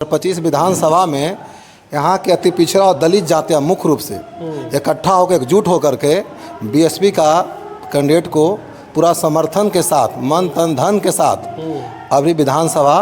25 विधानसभा में यहाँ के अति पिछड़ा और दलित जातियाँ मुख्य रूप से इकट्ठा होकर एकजुट होकर के बीएसपी का कैंडिडेट को पूरा समर्थन के साथ मन तन धन के साथ अभी विधानसभा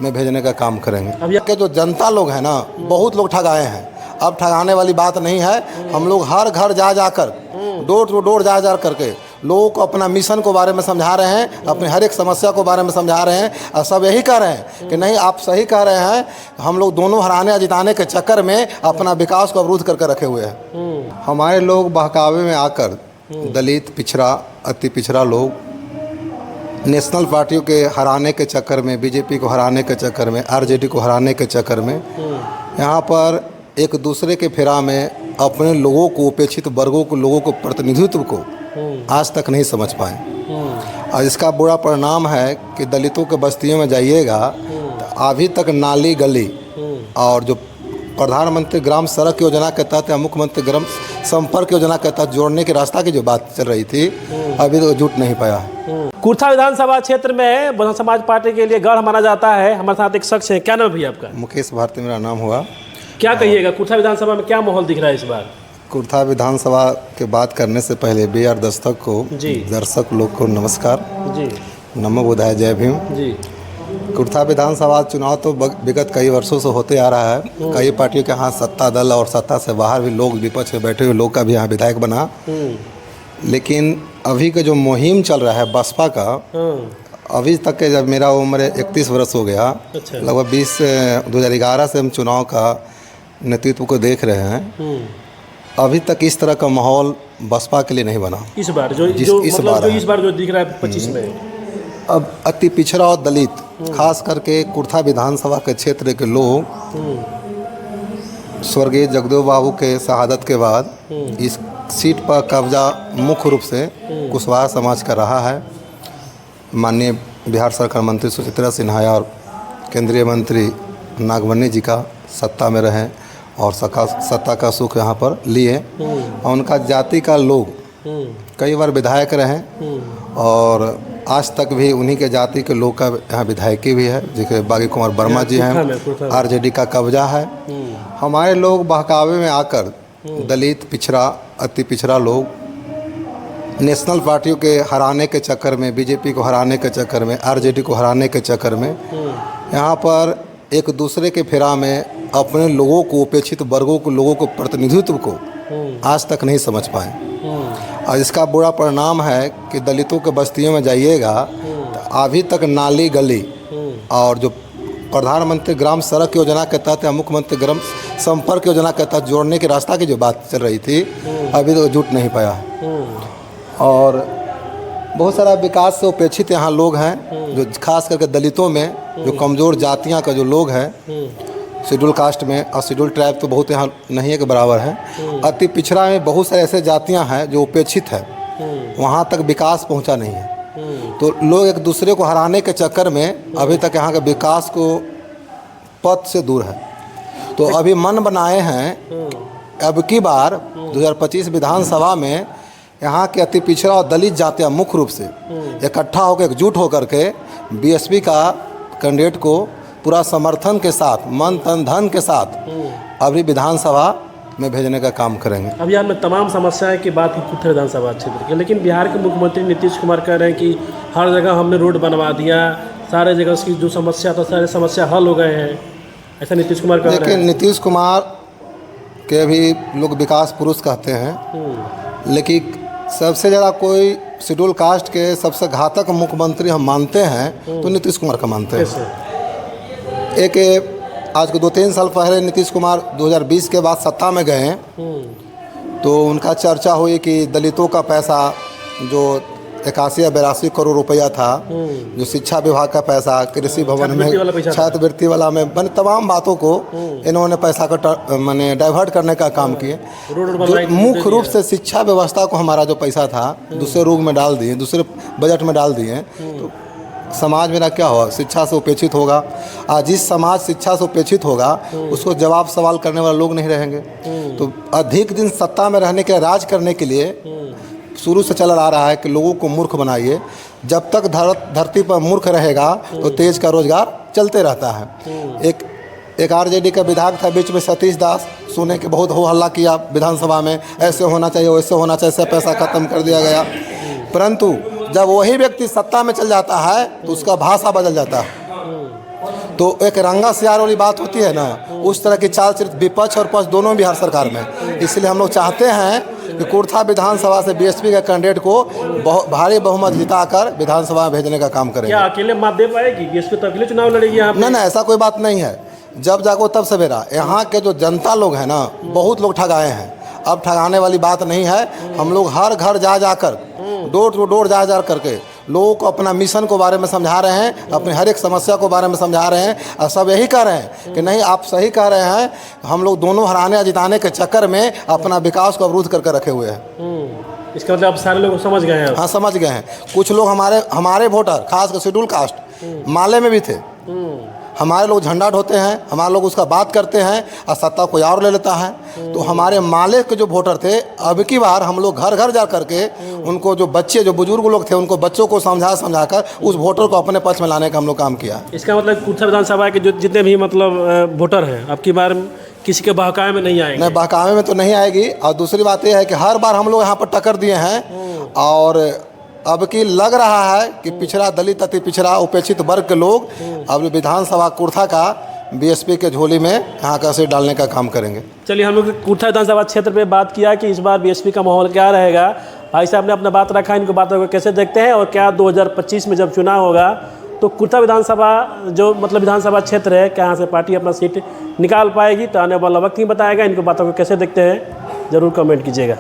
में भेजने का काम करेंगे। अब के जो जनता लोग हैं ना, बहुत लोग ठगाए हैं। अब ठगाने वाली बात नहीं है। हम लोग हर घर जा जाकर डोर टू डोर जा करके लोगों को अपना मिशन के बारे में समझा रहे हैं, अपनी हर एक समस्या के बारे में समझा रहे हैं और सब यही कह रहे हैं कि नहीं, आप सही कह रहे हैं। हम लोग दोनों हराने और जिताने के चक्कर में अपना विकास को अवरुद्ध करके रखे हुए हैं। हमारे लोग बहकावे में आकर दलित, पिछड़ा, अति पिछड़ा लोग नेशनल पार्टियों के हराने के चक्कर में, बीजेपी को हराने के चक्कर में, आरजेडी को हराने के चक्कर में यहाँ पर एक दूसरे के फेरा में अपने लोगों को, उपेक्षित वर्गों को, लोगों को, प्रतिनिधित्व को आज तक नहीं समझ पाए। और इसका बुरा परिणाम है कि दलितों के बस्तियों में जाइएगा तो अभी तक नाली गली और जो प्रधानमंत्री ग्राम सड़क योजना के तहत या मुख्यमंत्री ग्राम संपर्क योजना के तहत जोड़ने के रास्ता की जो बात चल रही थी, अभी तो जुट नहीं पाया है। कुर्था विधानसभा क्षेत्र में बहुजन समाज पार्टी के लिए गढ़ माना जाता है। हमारे साथ एक शख्स है, क्या नाम है भैया आपका? मुकेश भारती मेरा नाम हुआ। क्या कहिएगा, कुर्था विधानसभा में क्या माहौल दिख रहा है इस बार? कुर्था विधानसभा के बात करने से पहले BR दस्तक को, दर्शक लोग को नमस्कार जी, नमो बुधाय, जय भीम जी। कुर्था विधानसभा चुनाव तो विगत कई वर्षों से होते आ रहा है। कई पार्टियों के यहाँ सत्ता दल और सत्ता से बाहर भी लोग, विपक्ष में बैठे हुए लोग का भी यहाँ विधायक बना। लेकिन अभी का जो मुहिम चल रहा है बसपा का, अभी तक के, जब मेरा उम्र 31 वर्ष हो गया, लगभग 2011 से हम चुनाव का नेतृत्व को देख रहे हैं। अभी तक इस तरह का माहौल बसपा के लिए नहीं बना। इस बार जो इस बार जो दिख रहा है 25 में, अब अति पिछड़ा और दलित, खास करके कुर्था विधानसभा के क्षेत्र के लोग स्वर्गीय जगदेव बाबू के शहादत के बाद इस सीट पर कब्जा मुख्य रूप से कुशवाहा समाज का रहा है। माननीय बिहार सरकार मंत्री सुचित्रा सिन्हा और केंद्रीय मंत्री नागवन्नी जी का सत्ता में रहे और सत्ता का सुख यहाँ पर लिए और उनका जाति का लोग कई बार विधायक रहे और आज तक भी उन्हीं के जाति के लोग का यहाँ विधायकी भी है, जिसके बागी कुमार वर्मा जी हैं। आरजेडी का कब्जा है। हमारे लोग बहकावे में आकर दलित, पिछड़ा, अति पिछड़ा लोग नेशनल पार्टियों के हराने के चक्कर में, बीजेपी को हराने के चक्कर में, आरजेडी को हराने के चक्कर में यहाँ पर एक दूसरे के फेरा में अपने लोगों को, उपेक्षित वर्गों को, लोगों को, प्रतिनिधित्व को आज तक नहीं समझ पाए। और इसका बुरा परिणाम है कि दलितों के बस्तियों में जाइएगा तो अभी तक नाली गली और जो प्रधानमंत्री ग्राम सड़क योजना के तहत या मुख्यमंत्री ग्राम संपर्क योजना के तहत जोड़ने के रास्ता की जो बात चल रही थी, अभी तो जुट नहीं पाया है। और बहुत सारा विकास से उपेक्षित यहाँ लोग हैं, जो खास करके दलितों में जो कमज़ोर जातियाँ का जो लोग हैं, शेड्यूल कास्ट में और शेड्यूल ट्राइब तो बहुत यहाँ नहीं है के बराबर है। अति पिछड़ा में बहुत सारे ऐसे जातियाँ हैं जो उपेक्षित है, वहाँ तक विकास पहुँचा नहीं है। तो लोग एक दूसरे को हराने के चक्कर में अभी तक यहाँ के विकास को पथ से दूर है। तो अभी मन बनाए हैं अब की बार 2025 विधानसभा में यहाँ के अति पिछड़ा और दलित जातियाँ मुख्य रूप से इकट्ठा होकर, एकजुट होकर के बीएसपी का कैंडिडेट को पूरा समर्थन के साथ, मन तन धन के साथ अभी विधानसभा में भेजने का काम करेंगे। अभी यहाँ में तमाम समस्याएं की बात की कुर्था विधानसभा क्षेत्र की, लेकिन बिहार के मुख्यमंत्री नीतीश कुमार कह रहे हैं कि हर जगह हमने रोड बनवा दिया, सारे जगह उसकी जो समस्या था सारे समस्या हल हो गए हैं, ऐसा नीतीश कुमार कह रहे हैं। लेकिन नीतीश कुमार के भी लोग विकास पुरुष कहते हैं, लेकिन सबसे ज़्यादा कोई शेड्यूल कास्ट के सबसे घातक मुख्यमंत्री हम मानते हैं तो नीतीश कुमार का मानते हैं। एक आज को 2-3 साल पहले नीतीश कुमार 2020 के बाद सत्ता में गए, तो उनका चर्चा हुई कि दलितों का पैसा जो 81 या 82 करोड़ रुपया था, जो शिक्षा विभाग का पैसा, कृषि भवन में छात्रवृत्ति वाला में, मैंने तमाम बातों को इन्होंने पैसा का मैंने डाइवर्ट करने का काम किए। मुख्य रूप से शिक्षा व्यवस्था को हमारा जो पैसा था दूसरे रूप में डाल दिए, दूसरे बजट में डाल दिए। तो समाज मेरा क्या होगा? शिक्षा से उपेक्षित होगा। आज जिस समाज शिक्षा से उपेक्षित होगा उसको जवाब सवाल करने वाले लोग नहीं रहेंगे। तो अधिक दिन सत्ता में रहने के, राज करने के लिए शुरू से चला आ रहा है कि लोगों को मूर्ख बनाइए। जब तक धरती पर मूर्ख रहेगा तो तेज का रोजगार चलते रहता है। एक एक आरजेडी का विधायक था बीच में सतीश दास, सुने कि बहुत हो हल्ला किया विधानसभा में, ऐसे होना चाहिए वैसे होना चाहिए, ऐसे पैसा खत्म कर दिया गया। परंतु जब वही व्यक्ति सत्ता में चल जाता है तो उसका भाषा बदल जाता है। तो एक रंगा सियार वाली बात होती है ना, उस तरह की चाल चरित्र विपक्ष और पक्ष दोनों बिहार सरकार में। इसलिए हम लोग चाहते हैं कि कुर्था विधानसभा से बीएसपी के कैंडिडेट को भारी बहुमत जिताकर विधानसभा में भेजने का काम करेंगे। क्या अकेले मात दे पाएगी बीएसपी? तो अकेले चुनाव लड़ेगी यहाँ पे? नहीं, ऐसा कोई बात नहीं है। जब जागो तब सवेरा। यहाँ के जो जनता लोग हैं ना, बहुत लोग ठगाए हैं। अब ठगाने वाली बात नहीं है। हम लोग हर घर जा जाकर, डोर टू डोर जा करके लोगों को अपना मिशन को बारे में समझा रहे हैं, अपनी हर एक समस्या को बारे में समझा रहे हैं। और सब यही कह रहे हैं कि नहीं, आप सही कह रहे हैं, हम लोग दोनों हराने या जिताने के चक्कर में अपना विकास को अवरुद्ध करके रखे हुए हैं। इसका मतलब अब सारे लोग समझ गए हैं? हाँ, समझ गए हैं। कुछ लोग हमारे वोटर, खासकर शेड्यूल कास्ट माले में भी थे। हमारे लोग झंडा ढोते हैं, हमारे लोग उसका बात करते हैं और सत्ता कोई और ले लेता है। तो हमारे माले के जो वोटर थे, अब की बार हम लोग घर घर जा करके उनको, जो बच्चे, जो बुजुर्ग लोग थे, उनको बच्चों को समझा कर उस वोटर को अपने पक्ष में लाने का हम लोग काम किया। इसका मतलब कुर्था विधानसभा के जो जितने भी मतलब वोटर हैं, अब की बार किसी के बहकावे में नहीं आएंगे? नहीं, बहकावे में तो नहीं आएगी। और दूसरी बात यह है कि हर बार हम लोग यहाँ पर टक्कर दिए हैं। और अब की लग रहा है कि पिछड़ा, दलित, अति पिछड़ा, उपेक्षित वर्ग के लोग अब विधानसभा कुर्था का बीएसपी के झोली में यहाँ का सीट डालने का काम करेंगे। चलिए, हम लोग कुर्था विधानसभा क्षेत्र पे बात किया कि इस बार बीएसपी का माहौल क्या रहेगा। भाई साहब ने अपना बात रखा, इनको बातों को कैसे देखते हैं और क्या 2025 में जब चुनाव होगा तो कुर्था विधानसभा जो मतलब विधानसभा क्षेत्र है, कहाँ से पार्टी अपना सीट निकाल पाएगी, तो आने वाला वक्त ही बताएगा। इनको बातों को कैसे देखते हैं ज़रूर कमेंट कीजिएगा।